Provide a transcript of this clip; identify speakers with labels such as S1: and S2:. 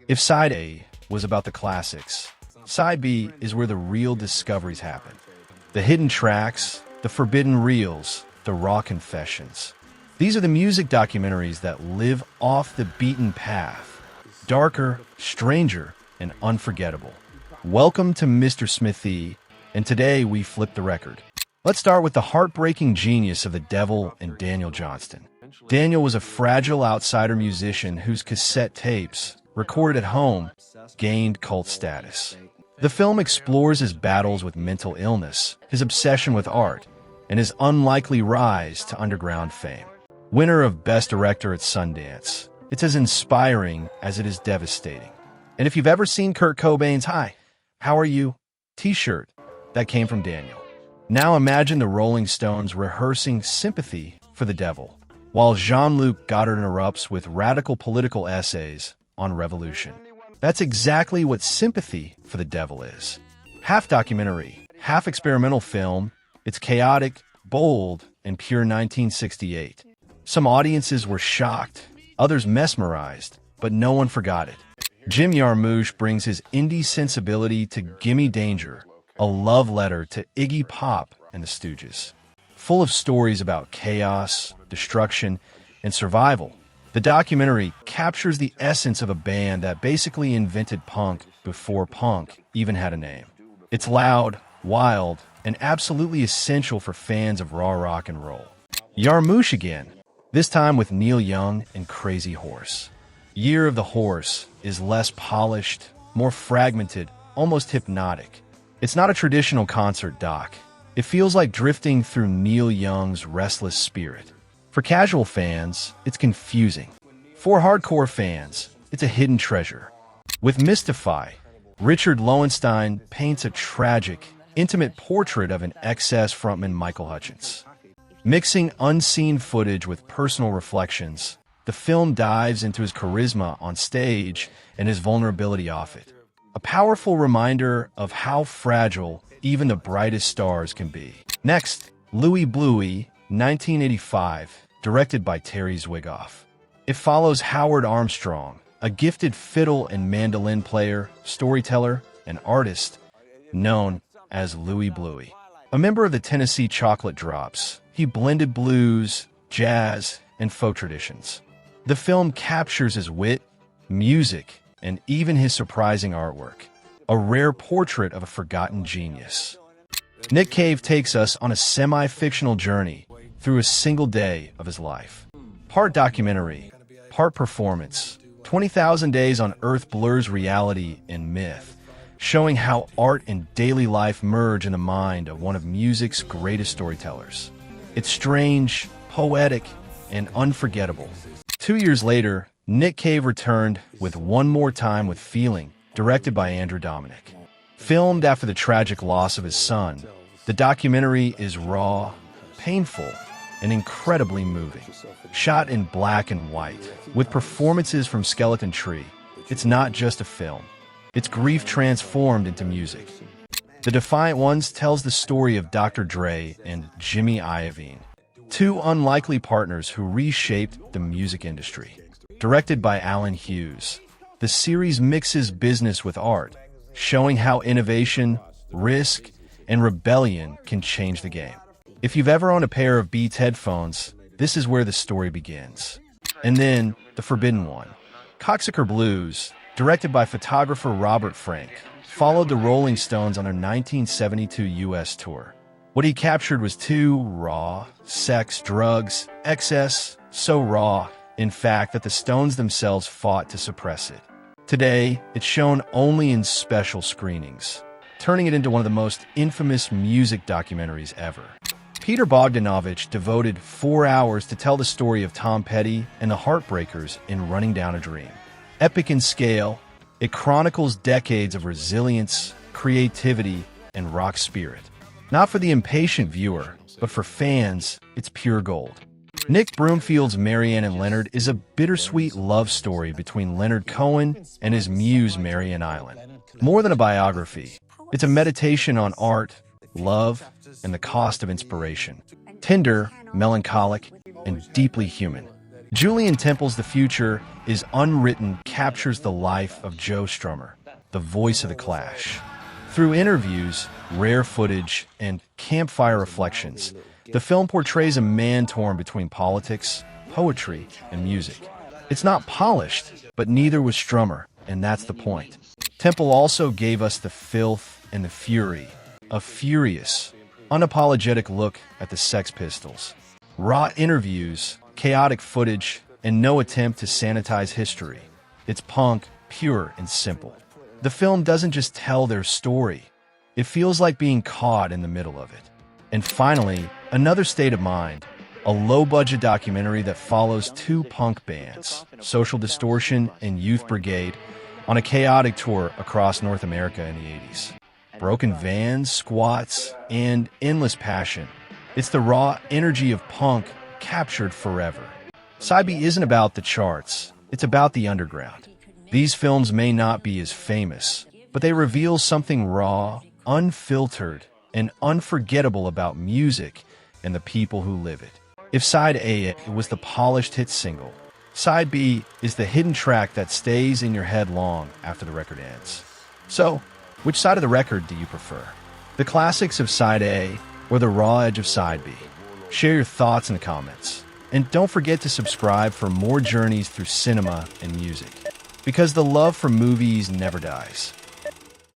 S1: If Side A was about the classics, Side B is where the real discoveries happen. The hidden tracks, the forbidden reels, the raw confessions. These are the music documentaries that live off the beaten path. Darker, stranger, and unforgettable. Welcome to Mr. Sympathy, and today we flip the record. Let's start with the heartbreaking genius of the devil and Daniel Johnston. Daniel was a fragile outsider musician whose cassette tapes, recorded at home, gained cult status. The film explores his battles with mental illness, his obsession with art, and his unlikely rise to underground fame. Winner of Best Director at Sundance, it's as inspiring as it is devastating. And if you've ever seen Kurt Cobain's "Hi, how are you?" t-shirt, that came from Daniel. Now imagine the Rolling Stones rehearsing Sympathy for the Devil, while Jean-Luc Godard erupts with radical political essays on revolution. That's exactly what Sympathy for the Devil is. Half documentary, half experimental film, it's chaotic, bold, and pure 1968. Some audiences were shocked, others mesmerized, but no one forgot it. Jim Jarmusch brings his indie sensibility to Gimme Danger, a love letter to Iggy Pop and the Stooges. Full of stories about chaos, destruction, and survival, the documentary captures the essence of a band that basically invented punk before punk even had a name. It's loud, wild, and absolutely essential for fans of raw rock and roll. Jarmusch again, this time with Neil Young and Crazy Horse. Year of the Horse is less polished, more fragmented, almost hypnotic. It's not a traditional concert doc. It feels like drifting through Neil Young's restless spirit. For casual fans, it's confusing. For hardcore fans, it's a hidden treasure. With Mystify, Richard Lowenstein paints a tragic, intimate portrait of an excess frontman Michael Hutchence. Mixing unseen footage with personal reflections, the film dives into his charisma on stage and his vulnerability off it. A powerful reminder of how fragile even the brightest stars can be. Next, Louie Bluie, 1985, directed by Terry Zwigoff. It follows Howard Armstrong, a gifted fiddle and mandolin player, storyteller, and artist known as Louie Bluie. A member of the Tennessee Chocolate Drops, he blended blues, jazz, and folk traditions. The film captures his wit, music, and even his surprising artwork, a rare portrait of a forgotten genius. Nick Cave takes us on a semi-fictional journey through a single day of his life. Part documentary, part performance, 20,000 Days on Earth blurs reality and myth, showing how art and daily life merge in the mind of one of music's greatest storytellers. It's strange, poetic, and unforgettable. 2 years later, Nick Cave returned with One More Time with Feeling, directed by Andrew Dominic. Filmed after the tragic loss of his son, the documentary is raw, painful, and incredibly moving. Shot in black and white, with performances from Skeleton Tree, it's not just a film. It's grief transformed into music. The Defiant Ones tells the story of Dr. Dre and Jimmy Iovine, two unlikely partners who reshaped the music industry. Directed by Alan Hughes, the series mixes business with art, showing how innovation, risk, and rebellion can change the game. If you've ever owned a pair of Beats headphones, this is where the story begins. And then, the forbidden one, Cocksucker Blues, directed by photographer Robert Frank, followed the Rolling Stones on their 1972 U.S. tour. What he captured was too raw: sex, drugs, excess, so raw, in fact, that the Stones themselves fought to suppress it. Today, it's shown only in special screenings, turning it into one of the most infamous music documentaries ever. Peter Bogdanovich devoted 4 hours to tell the story of Tom Petty and the Heartbreakers in Running Down a Dream. Epic in scale, it chronicles decades of resilience, creativity, and rock spirit. Not for the impatient viewer, but for fans, it's pure gold. Nick Broomfield's Marianne Leonard is a bittersweet love story between Leonard Cohen and his muse Marianne Island. More than a biography, it's a meditation on art, love, and the cost of inspiration. Tender, melancholic, and deeply human. Julian Temple's The Future is Unwritten captures the life of Joe Strummer, the voice of The Clash. Through interviews, rare footage, and campfire reflections, the film portrays a man torn between politics, poetry, and music. It's not polished, but neither was Strummer, and that's the point. Temple also gave us the filth and the fury, a furious, unapologetic look at the Sex Pistols. Raw interviews, chaotic footage, and no attempt to sanitize history. It's punk, pure and simple. The film doesn't just tell their story. It feels like being caught in the middle of it. And finally, Another State of Mind, a low-budget documentary that follows two punk bands, Social Distortion and Youth Brigade, on a chaotic tour across North America in the 80s. Broken vans, squats, and endless passion. It's the raw energy of punk captured forever. Side B isn't about the charts, it's about the underground. These films may not be as famous, but they reveal something raw, unfiltered, and unforgettable about music and the people who live it. If Side A was the polished hit single, Side B is the hidden track that stays in your head long after the record ends. So, which side of the record do you prefer? The classics of Side A or the raw edge of Side B? Share your thoughts in the comments. And don't forget to subscribe for more journeys through cinema and music. Because the love for movies never dies.